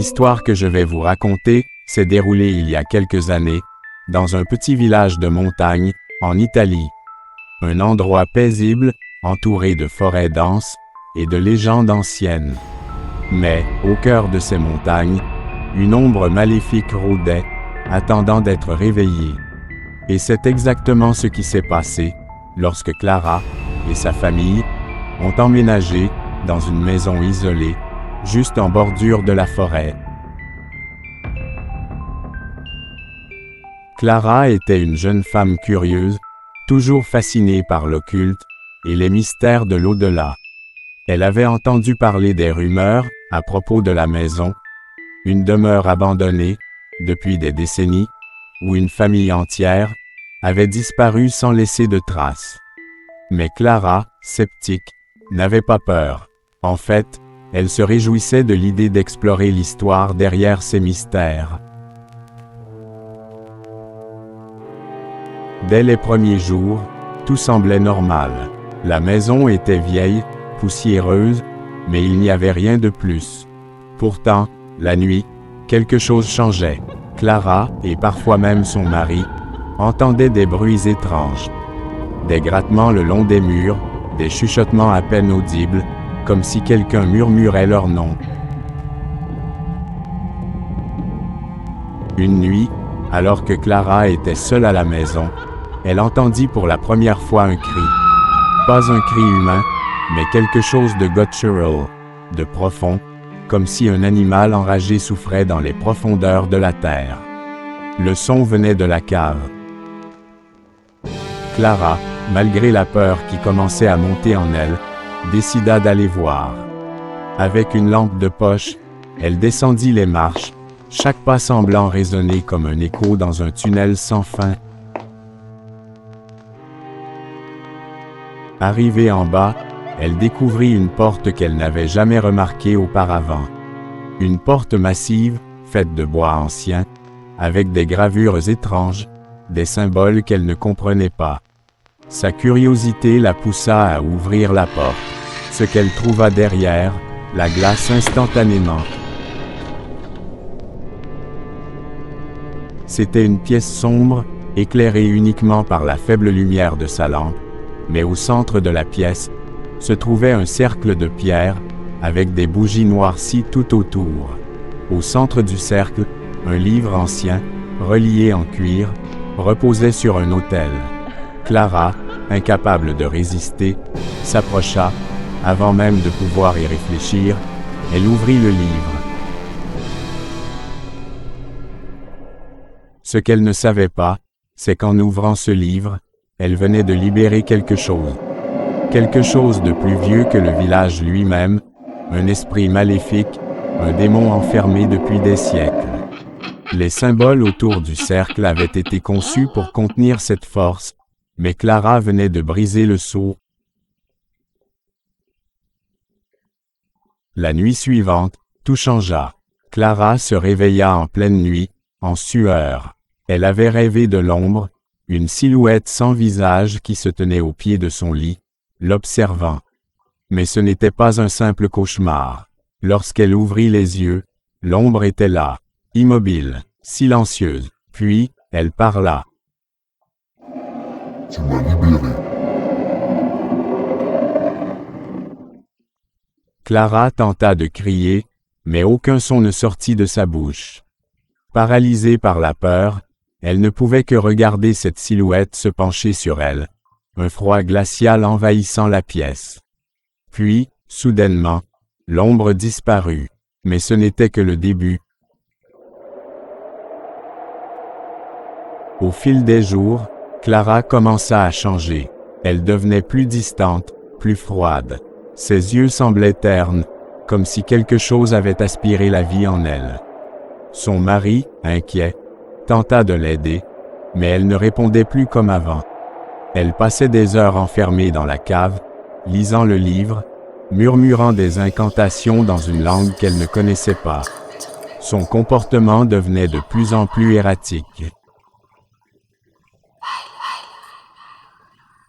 L'histoire que je vais vous raconter s'est déroulée il y a quelques années, dans un petit village de montagne, en Italie. Un endroit paisible, entouré de forêts denses et de légendes anciennes. Mais, au cœur de ces montagnes, une ombre maléfique rôdait, attendant d'être réveillée. Et c'est exactement ce qui s'est passé, lorsque Clara et sa famille ont emménagé dans une maison isolée, juste en bordure de la forêt. Clara était une jeune femme curieuse, toujours fascinée par l'occulte et les mystères de l'au-delà. Elle avait entendu parler des rumeurs à propos de la maison, une demeure abandonnée depuis des décennies, où une famille entière avait disparu sans laisser de traces. Mais Clara, sceptique, n'avait pas peur. En fait, elle se réjouissait de l'idée d'explorer l'histoire derrière ces mystères. Dès les premiers jours, tout semblait normal. La maison était vieille, poussiéreuse, mais il n'y avait rien de plus. Pourtant, la nuit, quelque chose changeait. Clara, et parfois même son mari, entendaient des bruits étranges. Des grattements le long des murs, des chuchotements à peine audibles, comme si quelqu'un murmurait leur nom. Une nuit, alors que Clara était seule à la maison, elle entendit pour la première fois un cri. Pas un cri humain, mais quelque chose de guttural, de profond, comme si un animal enragé souffrait dans les profondeurs de la terre. Le son venait de la cave. Clara, malgré la peur qui commençait à monter en elle, décida d'aller voir. Avec une lampe de poche, elle descendit les marches, chaque pas semblant résonner comme un écho dans un tunnel sans fin. Arrivée en bas, elle découvrit une porte qu'elle n'avait jamais remarquée auparavant. Une porte massive, faite de bois ancien, avec des gravures étranges, des symboles qu'elle ne comprenait pas. Sa curiosité la poussa à ouvrir la porte. Ce qu'elle trouva derrière, la glace instantanément. C'était une pièce sombre, éclairée uniquement par la faible lumière de sa lampe, mais au centre de la pièce, se trouvait un cercle de pierre, avec des bougies noircies tout autour. Au centre du cercle, un livre ancien, relié en cuir, reposait sur un autel. Clara, incapable de résister, s'approcha, avant même de pouvoir y réfléchir, elle ouvrit le livre. Ce qu'elle ne savait pas, c'est qu'en ouvrant ce livre, elle venait de libérer quelque chose. Quelque chose de plus vieux que le village lui-même, un esprit maléfique, un démon enfermé depuis des siècles. Les symboles autour du cercle avaient été conçus pour contenir cette force, mais Clara venait de briser le sceau. La nuit suivante, tout changea. Clara se réveilla en pleine nuit, en sueur. Elle avait rêvé de l'ombre, une silhouette sans visage qui se tenait au pied de son lit, l'observant. Mais ce n'était pas un simple cauchemar. Lorsqu'elle ouvrit les yeux, l'ombre était là, immobile, silencieuse. Puis, elle parla. « Tu m'as libéré. » Clara tenta de crier, mais aucun son ne sortit de sa bouche. Paralysée par la peur, elle ne pouvait que regarder cette silhouette se pencher sur elle, un froid glacial envahissant la pièce. Puis, soudainement, l'ombre disparut, mais ce n'était que le début. Au fil des jours, Clara commença à changer. Elle devenait plus distante, plus froide. Ses yeux semblaient ternes, comme si quelque chose avait aspiré la vie en elle. Son mari, inquiet, tenta de l'aider, mais elle ne répondait plus comme avant. Elle passait des heures enfermée dans la cave, lisant le livre, murmurant des incantations dans une langue qu'elle ne connaissait pas. Son comportement devenait de plus en plus erratique.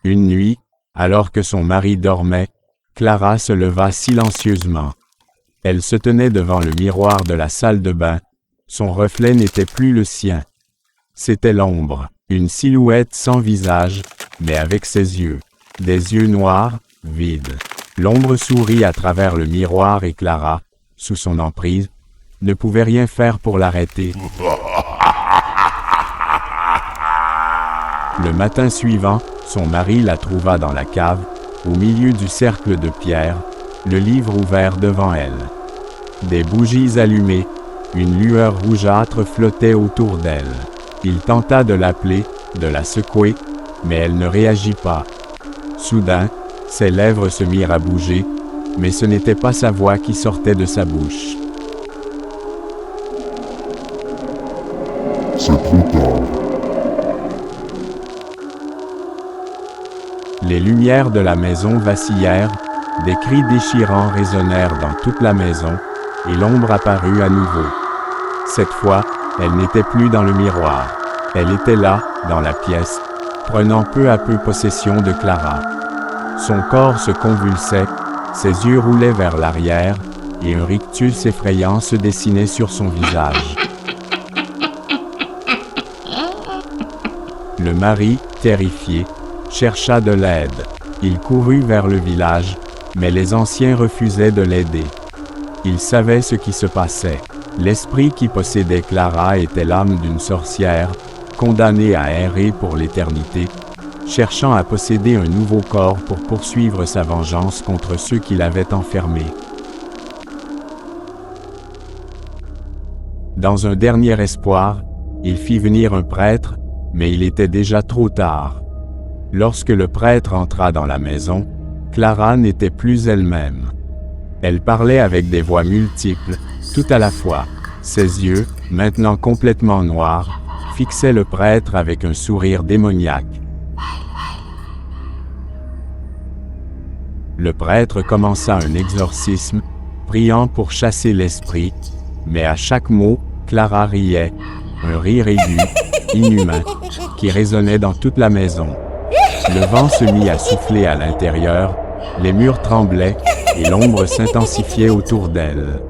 Une nuit, alors que son mari dormait, Clara se leva silencieusement. Elle se tenait devant le miroir de la salle de bain. Son reflet n'était plus le sien. C'était l'ombre, une silhouette sans visage, mais avec ses yeux. Des yeux noirs, vides. L'ombre sourit à travers le miroir et Clara, sous son emprise, ne pouvait rien faire pour l'arrêter. Le matin suivant, son mari la trouva dans la cave, au milieu du cercle de pierre, le livre ouvert devant elle. Des bougies allumées, une lueur rougeâtre flottait autour d'elle. Il tenta de l'appeler, de la secouer, mais elle ne réagit pas. Soudain, ses lèvres se mirent à bouger, mais ce n'était pas sa voix qui sortait de sa bouche. C'est trop tard. Les lumières de la maison vacillèrent, des cris déchirants résonnèrent dans toute la maison, et l'ombre apparut à nouveau. Cette fois, elle n'était plus dans le miroir. Elle était là, dans la pièce, prenant peu à peu possession de Clara. Son corps se convulsait, ses yeux roulaient vers l'arrière, et un rictus effrayant se dessinait sur son visage. Le mari, terrifié, chercha de l'aide. Il courut vers le village, mais les anciens refusaient de l'aider. Il savait ce qui se passait. L'esprit qui possédait Clara était l'âme d'une sorcière, condamnée à errer pour l'éternité, cherchant à posséder un nouveau corps pour poursuivre sa vengeance contre ceux qui l'avaient enfermée. Dans un dernier espoir, il fit venir un prêtre, mais il était déjà trop tard. Lorsque le prêtre entra dans la maison, Clara n'était plus elle-même. Elle parlait avec des voix multiples, tout à la fois. Ses yeux, maintenant complètement noirs, fixaient le prêtre avec un sourire démoniaque. Le prêtre commença un exorcisme, priant pour chasser l'esprit, mais à chaque mot, Clara riait, un rire aigu, inhumain, qui résonnait dans toute la maison. Le vent se mit à souffler à l'intérieur, les murs tremblaient, et l'ombre s'intensifiait autour d'elle.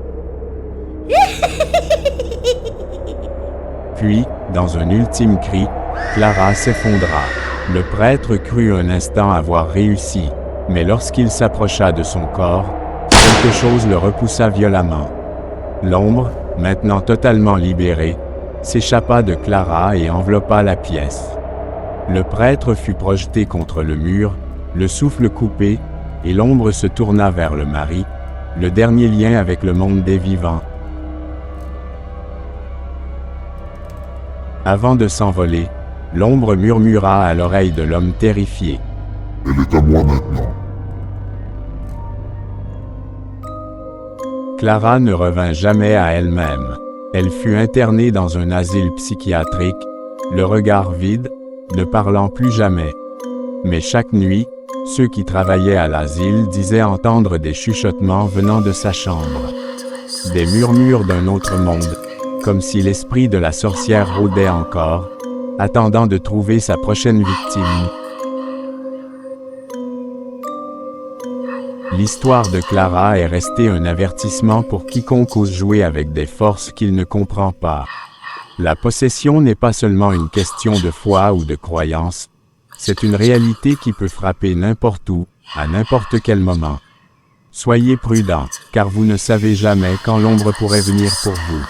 Puis, dans un ultime cri, Clara s'effondra. Le prêtre crut un instant avoir réussi, mais lorsqu'il s'approcha de son corps, quelque chose le repoussa violemment. L'ombre, maintenant totalement libérée, s'échappa de Clara et enveloppa la pièce. Le prêtre fut projeté contre le mur, le souffle coupé, et l'ombre se tourna vers le mari, le dernier lien avec le monde des vivants. Avant de s'envoler, l'ombre murmura à l'oreille de l'homme terrifié. Elle est à moi maintenant. Clara ne revint jamais à elle-même. Elle fut internée dans un asile psychiatrique, le regard vide, ne parlant plus jamais. Mais chaque nuit, ceux qui travaillaient à l'asile disaient entendre des chuchotements venant de sa chambre. Des murmures d'un autre monde, comme si l'esprit de la sorcière rôdait encore, attendant de trouver sa prochaine victime. L'histoire de Clara est restée un avertissement pour quiconque ose jouer avec des forces qu'il ne comprend pas. La possession n'est pas seulement une question de foi ou de croyance, c'est une réalité qui peut frapper n'importe où, à n'importe quel moment. Soyez prudents, car vous ne savez jamais quand l'ombre pourrait venir pour vous.